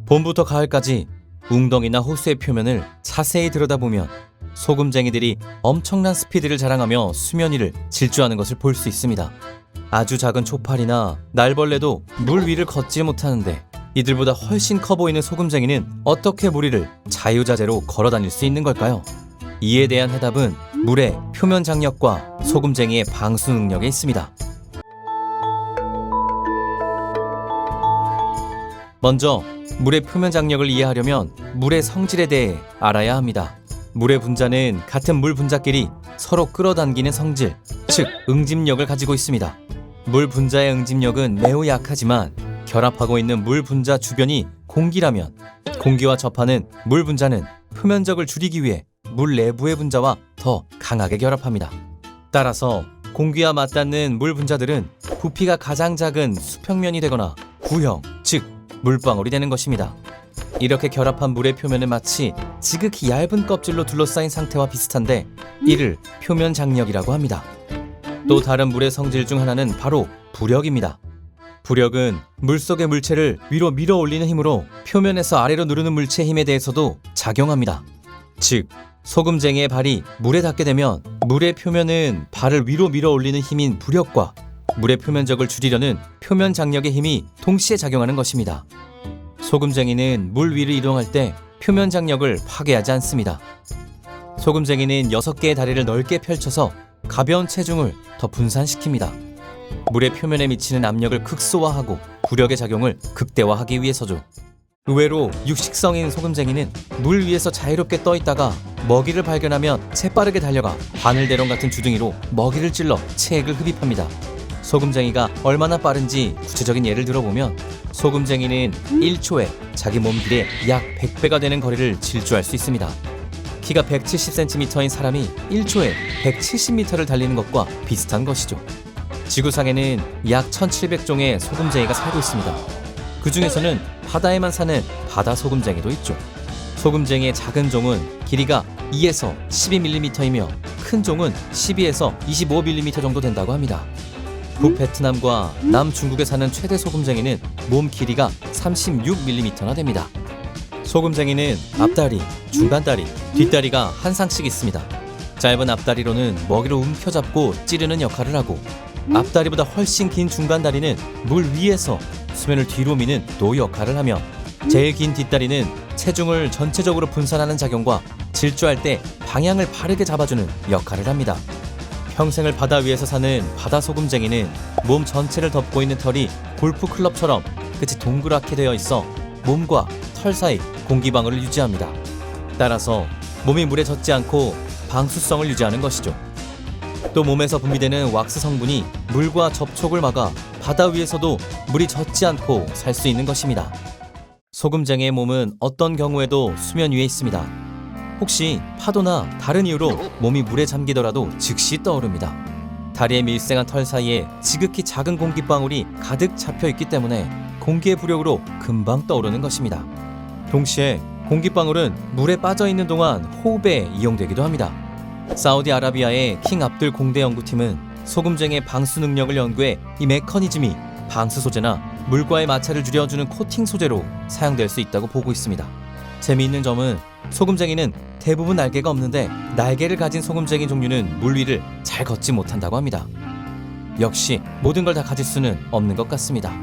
봄부터 가을까지 웅덩이나 호수의 표면을 자세히 들여다보면 소금쟁이들이 엄청난 스피드를 자랑하며 수면 위를 질주하는 것을 볼 수 있습니다. 아주 작은 초파리나 날벌레도 물 위를 걷지 못하는데 이들보다 훨씬 커 보이는 소금쟁이는 어떻게 물 위를 자유자재로 걸어 다닐 수 있는 걸까요? 이에 대한 해답은 물의 표면 장력과 소금쟁이의 방수 능력에 있습니다. 먼저 물의 표면 장력을 이해하려면 물의 성질에 대해 알아야 합니다. 물의 분자는 같은 물 분자끼리 서로 끌어당기는 성질, 즉 응집력을 가지고 있습니다. 물 분자의 응집력은 매우 약하지만 결합하고 있는 물 분자 주변이 공기라면 공기와 접하는 물 분자는 표면적을 줄이기 위해 물 내부의 분자와 더 강하게 결합합니다. 따라서 공기와 맞닿는 물 분자들은 부피가 가장 작은 수평면이 되거나 구형, 즉 물방울이 되는 것입니다. 이렇게 결합한 물의 표면은 마치 지극히 얇은 껍질로 둘러싸인 상태와 비슷한데 이를 표면 장력이라고 합니다. 또 다른 물의 성질 중 하나는 바로 부력입니다. 부력은 물속의 물체를 위로 밀어 올리는 힘으로 표면에서 아래로 누르는 물체의 힘에 대해서도 작용합니다. 즉, 소금쟁이의 발이 물에 닿게 되면 물의 표면은 발을 위로 밀어 올리는 힘인 부력과 물의 표면적을 줄이려는 표면 장력의 힘이 동시에 작용하는 것입니다. 소금쟁이는 물 위를 이동할 때 표면 장력을 파괴하지 않습니다. 소금쟁이는 6개의 다리를 넓게 펼쳐서 가벼운 체중을 더 분산시킵니다. 물의 표면에 미치는 압력을 극소화하고 부력의 작용을 극대화하기 위해서죠. 의외로 육식성인 소금쟁이는 물 위에서 자유롭게 떠 있다가 먹이를 발견하면 재빠르게 달려가 바늘대롱 같은 주둥이로 먹이를 찔러 체액을 흡입합니다. 소금쟁이가 얼마나 빠른지 구체적인 예를 들어보면 소금쟁이는 1초에 자기 몸 길의 약 100배가 되는 거리를 질주할 수 있습니다. 키가 170cm인 사람이 1초에 170m를 달리는 것과 비슷한 것이죠. 지구상에는 약 1700종의 소금쟁이가 살고 있습니다. 그 중에서는 바다에만 사는 바다 소금쟁이도 있죠. 소금쟁이의 작은 종은 길이가 2에서 12mm이며 큰 종은 12에서 25mm 정도 된다고 합니다. 북베트남과 남중국에 사는 최대 소금쟁이는 몸 길이가 36mm나 됩니다. 소금쟁이는 앞다리, 중간다리, 뒷다리가 한 쌍씩 있습니다. 짧은 앞다리로는 먹이를 움켜잡고 찌르는 역할을 하고 앞다리보다 훨씬 긴 중간다리는 물 위에서 수면을 뒤로 미는 도 역할을 하며 제일 긴 뒷다리는 체중을 전체적으로 분산하는 작용과 질주할 때 방향을 바르게 잡아주는 역할을 합니다. 평생을 바다 위에서 사는 바다 소금쟁이는 몸 전체를 덮고 있는 털이 골프 클럽처럼 끝이 동그랗게 되어 있어 몸과 털 사이 공기방울을 유지합니다. 따라서 몸이 물에 젖지 않고 방수성을 유지하는 것이죠. 또 몸에서 분비되는 왁스 성분이 물과 접촉을 막아 바다 위에서도 물이 젖지 않고 살 수 있는 것입니다. 소금쟁이의 몸은 어떤 경우에도 수면 위에 있습니다. 혹시 파도나 다른 이유로 몸이 물에 잠기더라도 즉시 떠오릅니다. 다리의 밀생한 털 사이에 지극히 작은 공기방울이 가득 잡혀 있기 때문에 공기의 부력으로 금방 떠오르는 것입니다. 동시에 공기방울은 물에 빠져 있는 동안 호흡에 이용되기도 합니다. 사우디아라비아의 킹 압둘 공대 연구팀은 소금쟁이의 방수 능력을 연구해 이 메커니즘이 방수 소재나 물과의 마찰을 줄여주는 코팅 소재로 사용될 수 있다고 보고 있습니다. 재미있는 점은 소금쟁이는 대부분 날개가 없는데 날개를 가진 소금쟁이 종류는 물 위를 잘 걷지 못한다고 합니다. 역시 모든 걸 다 가질 수는 없는 것 같습니다.